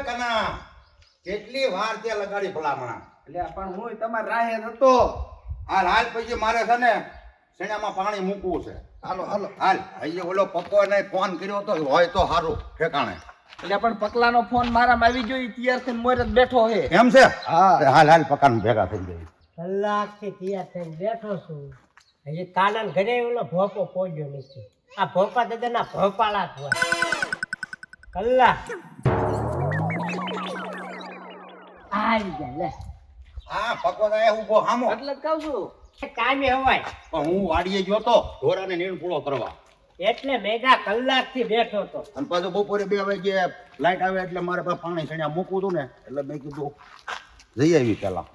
કના કેટલી વાર તે લગાડી ભલામણા એટલે પણ હું તમારા રાહે નતો. હાલ હાલ પછી મારે છે ને શેણામાં પાણી મૂકવું છે. હાલો હાલો. હાલ અહીંયા ઓલો પપ્પો ને ફોન કર્યો તો હોય તો સારું ઠેકાણે. એટલે પણ પકલાનો ફોન મારામાં આવી ગયો. તૈયાર થઈને મોર જ બેઠો હે. એમ છે? હા. હાલ હાલ પકાન ભેગા થઈ જાય. કલાકથી તૈયાર થઈને બેઠો છું. હજી કાનાને ઘરે ઓલો ભોપો પહોંચ્યો નથી. આ ભોપા દાદાના ભોપાળા જ હોય. કલાક આવી જાય લે. હા પક્કો તો ઉભો હામો. એટલે જ કહું છું. કામે હવાય પણ હું વાડીએ ગયો તો ઢોરાને નીણ પૂળો કરવા. એટલે મેગા કલાકથી બેઠો હતો. અને પાછું બપોરે 2 વાગે લાઈટ આવે એટલે મારે પાસે પાણી છણ્યા મૂકવું હતું ને એટલે મેં કીધું જઈ આવી પેલા.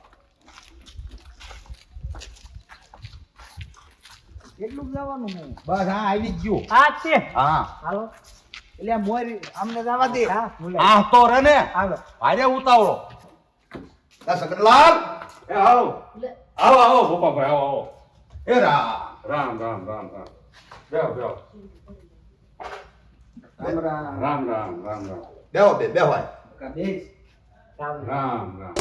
કેટલું જવાનું હું? બસ હા આવી જ ગયું. આ છે હા હાલો. એટલે આ મોર અમને જવા દે. હા બોલાય. આ તો રે ને હાલો. ભારે ઉતાવળો. સકરલાલ એ આવો લે. આવો આવો ભોપાભાઈ આવો આવો એ રામ રામ રામ રામ રામ બેહો બેહો રામ રામ. રામ રામ રામ રામ બેહો બેહો. કદેશ. રામ. રામ રામ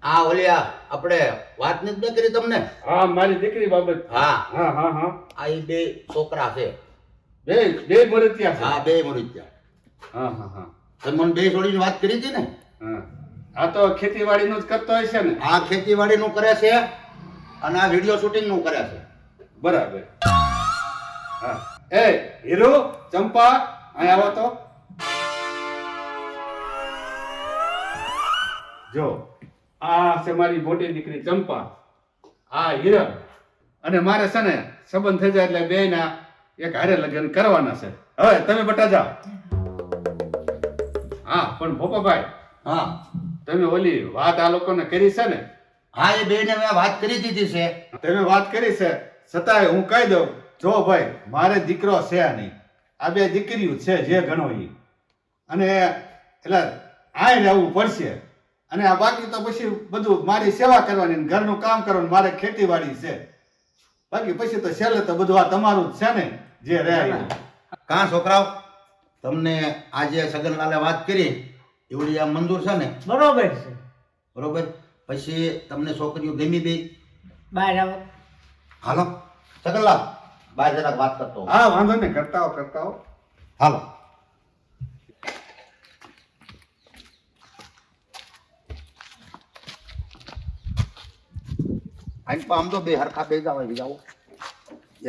આ ઓલિયા આપણે વાત નથી ન કરી તમને. હા મારી દીકરી બાબત હા હા હા હા આ ઈ 2 છોકરા છે. બે મરત્યા છે હા 2 મરી ગયા. હા હા હા તમે મને 2 છોડીને વાત કરી હતી ને. હા આ તો ખેતીવાડીનું જ કરતો હશે ને આ ખેતીવાડીનું કરે છે અને આ વિડિયો શૂટિંગનું કરે છે. બરાબર હા એ હીરો ચંપા અહીં આવો તો જો આ છે મારી મોટી દીકરી ચંપા આ હીરા અને મારે છે ને સંબંધ થઈ જાય એટલે બેયના એક હારે લગ્ન કરવાના છે હવે તમે બટા જાઓ હા પણ ભોપાભાઈ હા તમે ઓલી વાત આ લોકોને કરી છે ને હા એ 2 ને મેં વાત કરી દીધી છે. તમે વાત કરી છે છતાંય હું કહી દઉં જો ભાઈ મારે દીકરો છે નહીં આ 2 દીકરીઓ છે જે ગણો ઈ અને એટલે આય રહેવું પડશે અને આ બાકી તો પછી બધું મારી સેવા કરવાની ને ઘરનું કામ કરવાનું મારે ખેતીવાડી છે બાકી પછી તો છેલ્લે તો બધું આ તમારું જ છે ને જે રહે ઈ. કાં છોકરાઓ તમને આજે સગનલાલે વાત કરી એવડી આ મંજૂર છે ને? બરોબર છે. બરોબર. પછી તમને છોકરીઓ ગમી બે? બહાર આવો. હાલો સગનલાલ બહાર જરાક વાત કરતો હોઉં. હા વાંધો નહીં કરતા હો હાલો. આઈન પા આમ તો 2 હરખા બે જાવ આવી જાવ.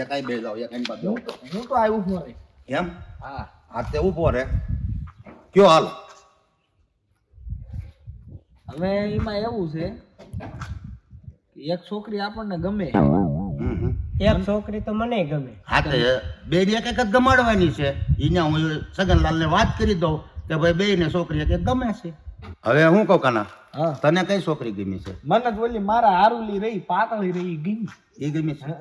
એક આઈ બે જાવ એક આઈન પા જાવ. હું તો આવ્યું છું હવે. એમ હા. આ તે ઊભો રે કયો હાલ. હવે એમાં એવું છે કે એક છોકરી આપણને ગમે. એક છોકરી તો મને ગમે. હા તો 2 ને એક જ ગમાડવાની છે. એને હું સગનલાલને વાત કરી દઉં કે ભાઈ 2 ને છોકરી એક ગમે છે. હવે હું કહું કાના હા. તને કઈ છોકરી ગમી છે? મને જ ઓલી મારા હારુલી રહી પાતળી રહી ગઈ. એ ગમી છે.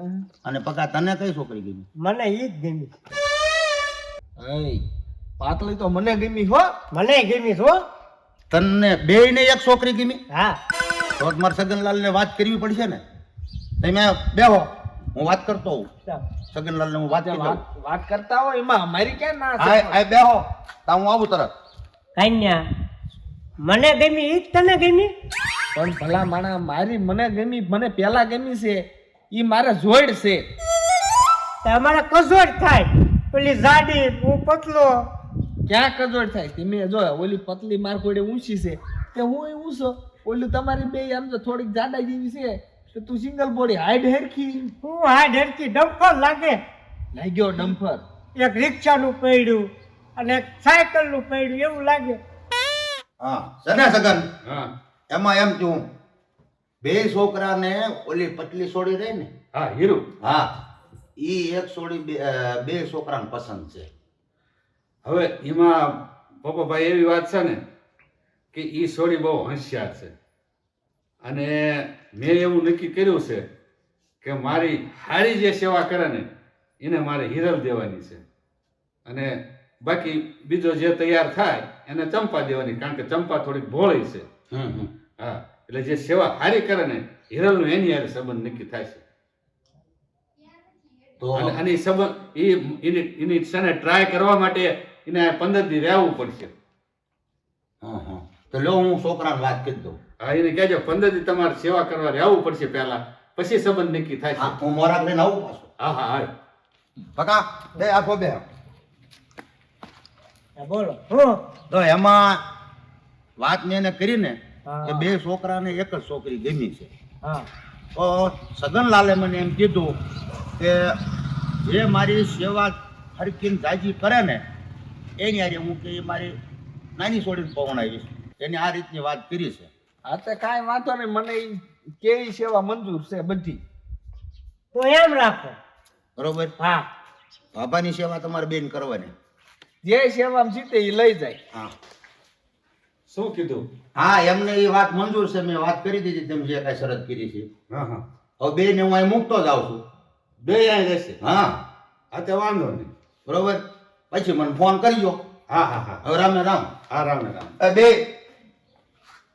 અને પકા તને કઈ છોકરી ગમી? મને ઈ જ ગમી. એય પાતળી તો મને ગમી હો. મને ગમી હો. તને 2 ને એક છોકરી ગમી? હા તો મારે સગનલાલને વાત કરવી પડશે ને. તમે બેહો હું વાત કરતો હોઉં. ચાલ. સગનલાલને હું વાત કરી દઉં. વાત કરતા હોય એમાં અમારી ક્યાં ના છે? આ બેહો તા હું આવું તરત. કન્યા મને ગમી ઈ જ તને ગમી? પણ ભલા માણા મારી મને ગમી મને પેલા ગમી છે ઈ મારે જોડ છે. તમારે કસોડ થાય. પેલી જાડી હું પતલો. ક્યાં કજોડ થાય તમે જો ઓલી પતલી માર કોડે ઊંચી છે તે હું ઊંચો ઓલી તમારી બે આમ તો થોડીક જાડા જેવી છે તો તું સિંગલ બોડી હાઈટ હેરખી હું હા ઢેરકી ડમ્ફર લાગે. લાગ્યો ડમ્ફર. એક રિક્ષાનું પૈડું અને એક સાયકલનું પૈડું એવું લાગે. હા સને સગન હા એમાં એમ છું 2 છોકરાને ઓલી પતલી છોડી રહી ને હા હીરો હા ઈ એક છોડી 2 છોકરાને પસંદ છે. હવે એમાં પપ્પાભાઈ એવી વાત છે ને કે ઈ છોડી બહુ હોશિયાર છે અને મેં એવું નક્કી કર્યું છે કે મારી હારી જે સેવા કરે ને એને મારે હિરલ દેવાની છે અને બાકી બીજો જે તૈયાર થાય એને ચંપા દેવાની કારણ કે ચંપા થોડીક ભોળી છે. હા એટલે જે સેવા હારી કરે ને હિરલનું એની હારે સંબંધ નક્કી થાય છે. તો અને સંબંધ એની છે ને ટ્રાય કરવા માટે એને 15 દી રહેવું પડશે. હા તો લો હું છોકરાને વાત કરી દઉં. હા એને કહેજો 15 દી તમારે સેવા કરવા રહેવું પડશે પહેલા, પછી સંબંધ નક્કી થાય હા છે. હું મોરાક લઈને આવું પાછું. હા હા હા. બકા બે આખો બે હા, બોલો હું તો એમાં વાત મેં એને કરીને હા. કે બે છોકરાને એક જ છોકરી ગમી છે. હા તો સગનલાલે મને એમ કીધું કે જે મારી સેવા હરકીને જાજી કરે ને એની હારે હું કે ઈ મારી નાની છોડીને પવણાવીશ. એની આ રીતની વાત કરી છે. હા તો કાંઈ વાંધો નહીં, મને ઈ કેવી સેવા મંજૂર છે બધી. તો એમ રાખો. બરોબર? હા બાબાની સેવા તમારે બેન કરવાની. જે સેવામાં જીતે એ લઈ જાય. હા શું કીધું? હા એમને એ વાત મંજૂર છે. મેં વાત કરી દીધી તેમ જે કાંઈ શરત કરી છે. હા હા. હવે બેને હું અહીં મૂકતો જ આવું છું. બે અહીં રહેશે. હા હા તો વાંધો નહીં. બરોબર. પછી મને ફોન કરજો. હા હા હા. હવે રામે રામ. હા રામ રામ. બે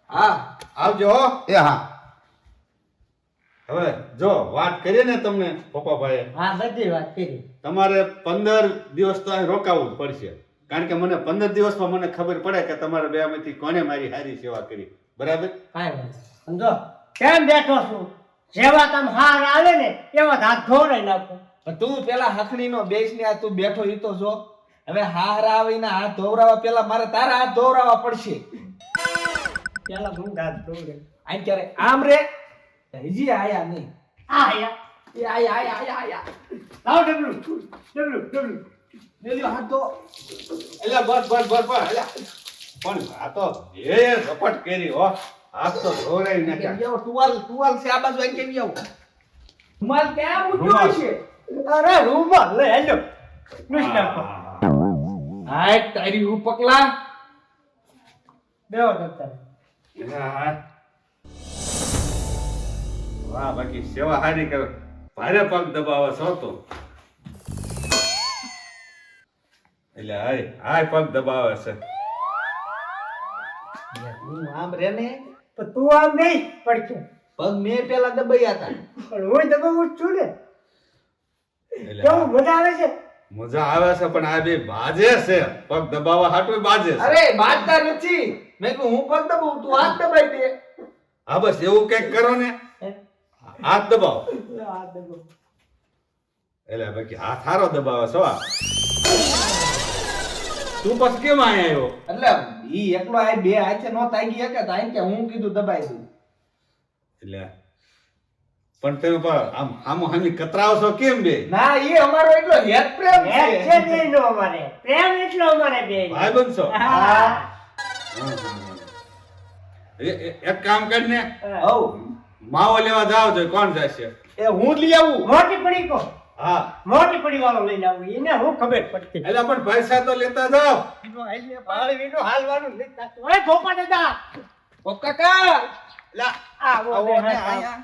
હા આવજો હો. એ હા હવે જો વાત કરીએ ને તમને પપ્પાભાઈએ, હા બધી વાત કરી. તમારે 15 દિવસ તો અહીં રોકાવું જ પડશે. કારણ કે મને 15 દિવસમાં મને ખબર પડે કે તમારે બેમાંથી કોને મારી સારી સેવા કરી. બરાબર? કાંઈ વાત સમજો કેમ બેઠો છું? જેવા તમે હાર આવે ને એવા હાથ ધોરાઈ નાખો. પણ તું પેલા હખણીનો બેસને આ તું બેઠો ઈ તો જો. હવે હાર આવીને હાથ ધોવરાવા પેલા મારે તારા હાથ ધોવરાવા પડશે. પેલા હું હાથ ધોરે. આઈ ક્યારે આમ રે હજી આયા નહીં. આ યા એ આયા. લાવ ડબલું. લેજો હાથ ધો. એટલે બસ એટલે પણ આ તો એ રપટ કરી હો. હાથ તો ધોરાઈ નાખ્યા. કેમ આવો? ટુવાલ છે આ બાજુ આઈ કેમ આવો? રૂમાલ ક્યાં મૂક્યો રૂમાલ. છે? અરે રૂમાલ લે હેલો કૃષ્ણ હાય તારી હું પકલા. બેવો દત્તા. હા. વાહ બાકી સેવા સારી કરે. ભારે પગ દબાવે છો તો. એટલે હાય પગ દબાવે છે. હું આમ રે ને તો તું આમ નહીં પડશે. પગ મેં પેલા દબાયા હતા. પણ હું દબાવું જ છું ને. એટલે કેવું મજા આવે છે? મજા આવે છે પણ આ બે બાજે છે. પગ દબાવવા હાટું બાજે છે. અરે બાજતા નથી. મેં કહ્યું હું પગ દબાવું તું હાથ દબાઈ દે. હા બસ એવું કંઈક કરો ને. હાથ દબાવો. આ દબાવ. એટલે બાકી હાથ હારો દબાવે છો આ. તું પછી કેમ અહીંયા આવ્યો? એટલે ઈ એકલો આ બે હાથે નો તાગી શકે તો આઈ કે હું કીધું દબાઈ દઉં. એટલે પણ તમે આમ આમો હામી કતરાવ છો કેમ બે? ના ઈ અમારો એટલો હેત પ્રેમ એક છે છે. બેયનો અમારે. પ્રેમ એટલો અમારે બેયનો. ભાઈબંધ છો? હા. એક કામ કરીને હઉ માવો લેવા જાવ તો કોણ જશે? એ હું લઈ આવું. મોટી પડી કો હા મોટી પડી વાળો લઈને આવું એને હું ખબર પડતી. એટલે પણ પૈસા તો લેતા જાવ. એનો હાલને પાળવીનો હાલવાનું નથી થાતું. ઓય ગોપા દાદા ઓ કાકા લા આવો આવો ને ને હા, આયા.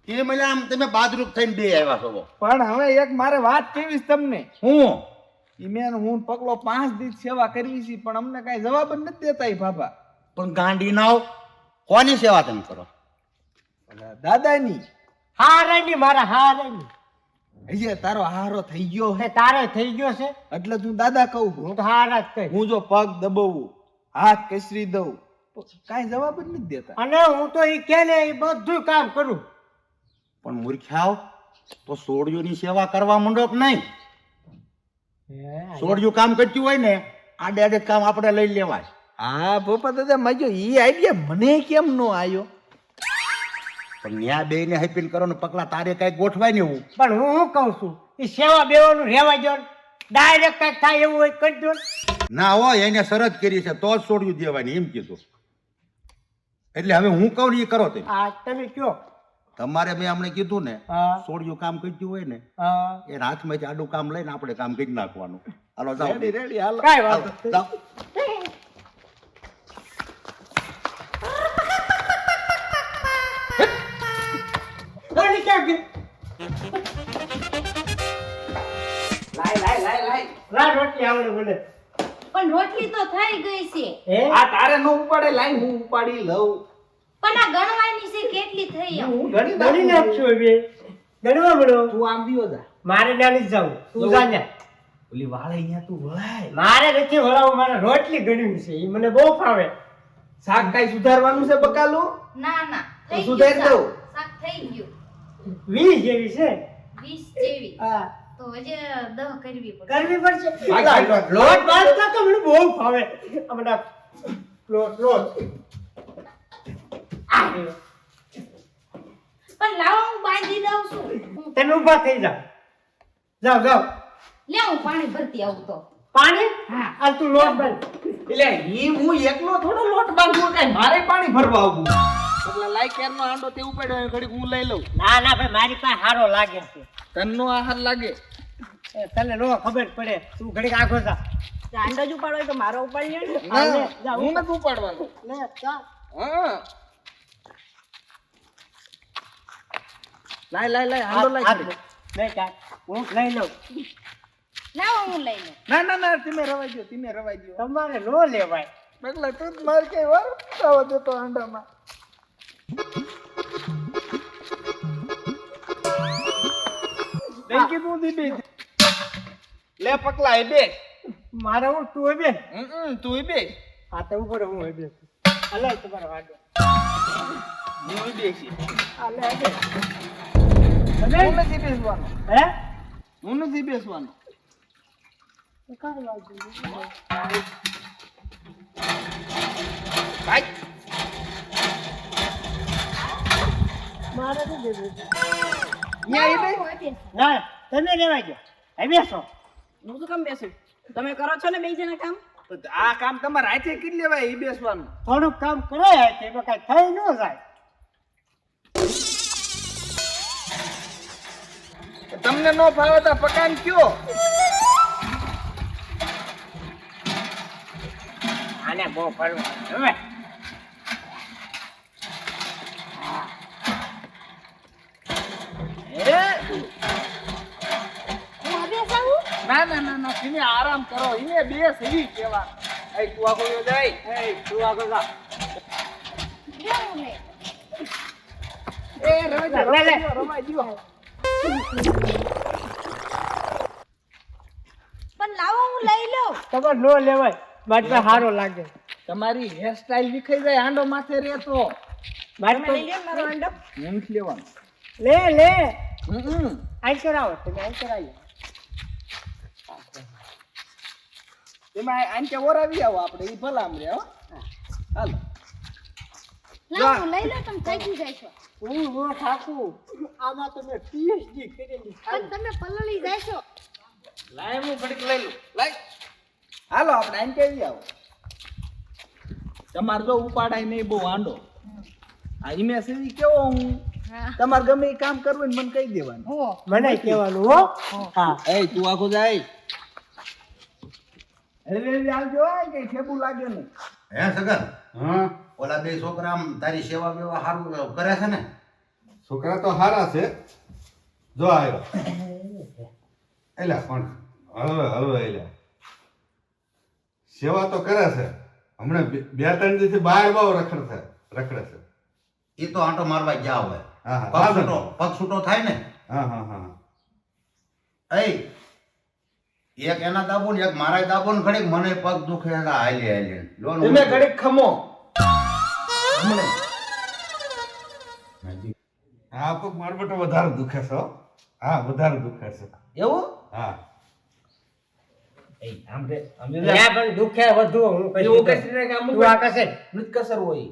એ મને આમ તમે બાદરૂપ થઈને બે આવ્યા છો. પણ હવે એક મારે વાત કેવી છે તમને. હું ઈ મેં હું પગલો 5 દિવસ સેવા કરવી છે પણ અમને કાંઈ જવાબ જ નથી દેતા ઈ બાબા. પણ ગાંડી ના હો. કોની સેવા તમે કરો? દાદાની હારાની મારા હારાની. હજી તારો હારો થઈ ગયો હે હે તારે થઈ ગયો છે. એટલે તું દાદા કહું છું. હું તો હારા જ કહીશ. હું જો પગ દબાવું હાથ કસરી દઉં તો કાંઈ જવાબ જ નથી દેતા. અને હું તો ઈ કે ને ઈ બધું કામ કરું. પણ મૂર્ખ્યાઓ તો સોડિયોની સેવા કરવા માંડો કે નહીં? સોડિયું કામ કરતું હોય ને આડે આડે કામ આપણે લઈ લેવાય. હા પપ્પા દાદા માજો ઈ આઈડિયા મને કેમ નો આવ્યો? પણ ન્યા બે ને હેપીન કરવાનું પગલા તારે કઈ ગોઠવાય ને એવું. પણ હું શું કહું છું ઈ સેવા બેવાનું રહેવા દો. ડાયરેક્ટ કઈક થાય એવું હોય કરી દો. ના હોય એને શરત કરી છે તો જ સોડિયું દેવાની એમ કીધું. એટલે હવે હું કહું ને એ કરો તમે. આ તમે કયો. તમારે મેં હમણાં કીધું ને હા સોડિયું કામ કરતું હોય ને હા એ હાથમાંથી આડું કામ લઈને આપણે કામ કરી નાખવાનું. હાલો જાઓ. રેડી રેડી હાલ. કાંઈ વાંધો નહીં. જાઓ. ઓલી ક્યાં ગઈ? લાય લા રોટલી આવડે મને. પણ રોટલી તો થઈ ગઈ છે. હે આ તારે નો ઉપાડે લાઈન હું ઉપાડી લઉં. પણ આ ગણવાની છે કેટલી થઈ એમ. હું ઘણી ગણી નાખું. નાખશું હવે. ગણવા મળો. તું આમ દિયો જા. મારે નાની જાઉં તું જા ને. ઓલી વાળે અહીંયા તું વળાય. મારે નથી વળાવું, મારે રોટલી ગળવી છે, એ મને બહુ ફાવે. શાક કાંઈ સુધારવાનું છે બકાલું? ના ના તો થઈ સુધારી ગયું દઉં. શાક થઈ ગયું 20 જેવી છે. 20 જેવી હા, તો હજી 10 કરવી પડશે કરવી પડશે. લોટ બાંધતા તો મને બહુ ફાવે. આ બધા લોટ આ રહ્યો. પણ લાવો હું બાંધી દઉં છું તમે ઊભા થઈ જાઓ. જાઓ લે હું પાણી ભરતી આવું તો પાણી. હા. આ તું લોટ બાંધ. એટલે ઈ હું એકલો થોડો લોટ બાંધવો, કાંઈ મારે પાણી ભરવા આવવું. એટલે લાઈ કેરનો આંડો તે ઉપાડ્યો, ઘડીક હું લઈ લઉં. ના ના ભાઈ, મારી પાસે હારો લાગે છે. તનનો આહાર લાગે. એ તને નો ખબર પડે, તું ઘડીક આગો જા. આંડો જ ઉપાડો હોય તો મારો ઉપાડી લ્યો ને. ના, જાઓ. હું નથી ઉપાડવાનો. લે જા. હા. લાય આંડો લાય. લે જા. હું લઈ લઉં. લાવો હું લઈ લઉં ના તમે રવાઈ દો. તમારે નો લેવાય. એટલે તું જ માર કઈ વાર ઉતાવળ દેતો આંડામાં. બેંકી તું દીધી. લે પકલા એ બે. મારે હું તું હવે તું એ બે. આ તો ઉપર હું હવે અલે તમારો વાડો. હું એ બેસી. અલે હવે હું નથી બેસવાનો. હે હું નથી બેસવાનો. ભાઈ મારે તો દેવું. ન્યા એ બે. ના તમે લેવા ગયો. હવે બેસો. હું તો કેમ બેસું? તમે કરો છો ને બે જણા કામ? તો આ કામ તમારે હાથે કરી લેવાય એ બેસવાનું. થોડુંક કામ કરે તેમાં કઈ થઈ ન જાય. તમને નો ભાવે તો પકાન કયો. આને બહુ ફરવા હવે હું હવે જાઉં ના તમે આરામ કરો. એને બેસ એવી કેવા. એ તું આગો જાય. એ તું આગળ જા. લે હું લઈ એ રવાઈ લે, લે. દ્યો. પણ લાવો હું લઈ લઉં તમારે નો લેવાય, મારી પાસે હારો લાગે. તમારી હેરસ્ટાઈલ વિખાઈ જાય આંડો માથે રહેતો. મારી તમે લઈ લ્યો મારો આંડો. હું નથી લેવાનો. લે લે હમ આઈ કરાવો, તમે આઈ કરાવી. એમાં આંકે ઓરાવી આવો આપણે ઈ ભલા આમ રે હો. હાલો. લાવો હું લઈ લઉં તમે થઈ જાય છો હું નો થાકું. આમાં તો મેં PhD કરેલી છે. પણ તમે પલળી જાય છો લાય હું ઘડીક લઈ લઉં. લાય. હાલો આપણે આંકે આવી આવો. તમારે જો ઉપાડાય નહીં બહુ આંડો. આ ઈમે સીધી કેવો હું. હા તમારે ગમે એ કામ કરવું હોય ને મને કહી દેવાનું. હો મને કહેવાનું હો. હા એ તું આખો જાય. હવે આવજો આ કઈ ઠેબુ લાગે નહીં. હે સગન હા ઓલા બે છોકરા આમ તારી સેવા બેવા સારું કરે છે ને? છોકરા તો સારા છે. જો આવ્યો એલા પણ હળવે એલા સેવા તો કરે છે. હમણાં બે ત્રણ દિવસથી બહાર બહુ રખડે છે. એ તો આંટો મારવા ગયા હોય. હા હા પગ છૂટો થાય ને. હા એ એક એના દાબો ને એક મારા દાબો ને ઘડીક મને પગ દુખે છે હાલી લોન તમે ઘડીક ખમો. હમણે હા પગ મારો બેટો વધારે દુખે છે હો. હા વધારે દુખે છે. એવું હા એ આમ રે અમે ત્યાં પણ દુખે વધુ. હું એવું કઈ કસરી કામ તું આ કસે મૃત કસર હોય.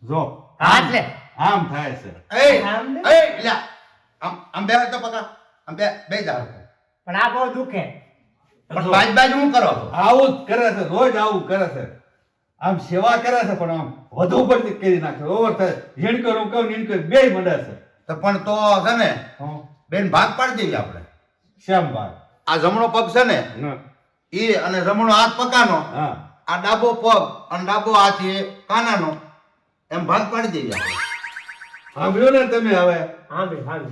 જો હાથ લે. આમ થાય છે. એ લ્યા આમ બે તો પકા આમ બે જાવ પણ આ બહુ દુખે. પણ બાજ હું કરો છો? આવું જ કરે છે. રોજ આવું કરે છે. આમ સેવા કરે છે પણ આમ વધુ પડતી કરી નાખે. ઓવર થાય. હીણકો રૂંકો નીણકો બે મંડે છે. તો પણ તો છે ને હા બેન ભાગ પાડી દેવી આપણે. શ્યામ ભાઈ આ જમણો પગ છે ને એ અને જમણો હાથ પકાનો, હા આ ડાબો પગ અને ડાબો હાથ એ કાનાનો, એમ ભાગ પાડી દેવી આપણે. સાંભળ્યું ને તમે હવે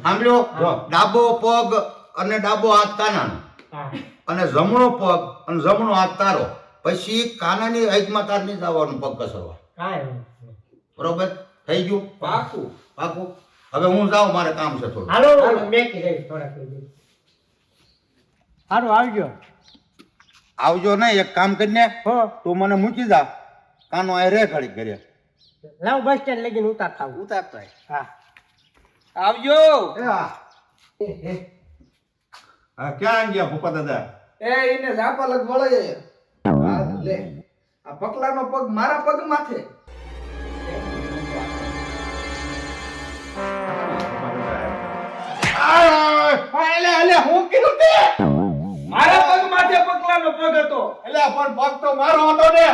સાંભળ્યો? ડાબો પગ અને ડાબો હાથ કાનાનો હા અને જમણો પગ અને જમણો હાથ તારો. પછી કાનાની હાથમાં તાર નહીં જવાનું પગ કસરવા. કાંઈ બરોબર થઈ ગયું? પાકું. પાકું. હવે હું જાઉં, મારે કામ છે થોડું. હાલો મેં કીધું થોડા કોઈ સારું આવજો. આવજો ને એક કામ કરીને હો તું મને મૂકી જા કાનો આ રે ઘડી ઘરે લાવ બસ સ્ટેન્ડ લગીને ઉતારતા આવું. ઉતારતા હા આવજો હા ક્યાં ગયા ભૂપા દાદા એ એને ઝાપલક વળે આ લે આ પકલાનો પગ મારા પગ માથે હું કીધું તે મારા પગ માથે પકલાનો પગ હતો એટલે પણ પગ તો મારો હતો ને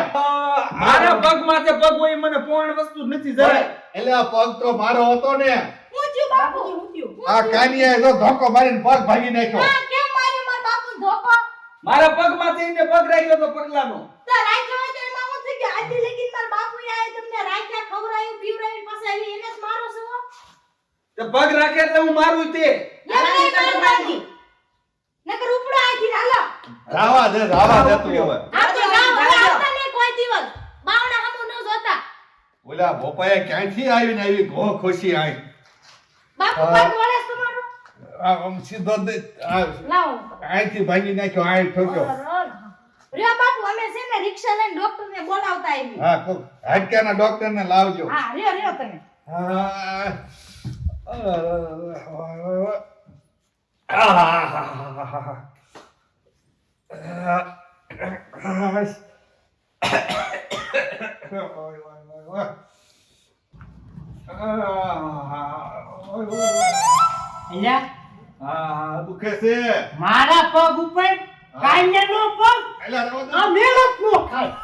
મારા પગ માથે પગ હોય મને પૂર્ણ વસ્તુ જ નથી જરાય એટલે આ પગ તો મારો હતો ને હું થયું બાપુ હું થયું આ કાનિયાએ તો ધોકો મારીને પગ ભાગી નાખ્યો ના કેમ માર્યો મારા બાપુ ધોકો મારા પગ માથે એને પગ રાખ્યો તો પગલાનો તો રાખ્યો હોય તો એમાં હું થઈ ગયું આજી લગીન મારા બાપુ આયા તમને રાખ્યા ખવરાયું પીવરાયું પાસે આવી એને જ મારો છો તે પગ રાખે એટલે હું મારું તે એમ નહીં કરવાની નકર ઉપડો આથી હાલો રાવા દે તું હવે આ તો જાવ હવે આવતા નહીં કોઈ દિવસ બાવણા હમુ ન જોતા ઓલા ભોપાએ ક્યાંથી આવીને આવી ઘો ખુશી આવી બાપુ પગ વળે તમારો આમ સીધો લાવો અહીંથી ભાગી નાખ્યો આ ઠોક્યો રે બાપુ અમે છે ને રિક્ષા લઈને ડોક્ટર ને બોલાવતા આવી હા કોક હાડકાના ડોક્ટર ને લાવજો હા રે તમે અહીંયા દુખે છે મારા પગ ઉપર કાંઈનો પગ એલા રવા દે. આ મેળત નો ખાય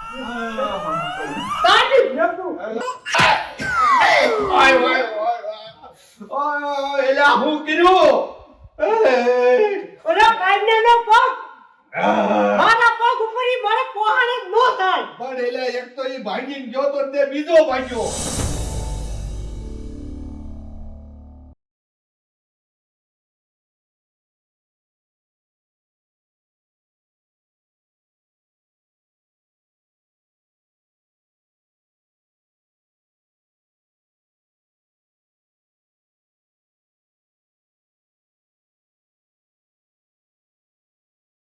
તાડી નતું ઓય ઓય ઓય એલા હું કર્યું ઓલા કાંઈનો પગ મારા પગ ઉપર ઈ મારે પોહાણે નો થાય પણ એલા એક તો ઈ ભાંગીને ગયો તો તે બીજો ભાગ્યો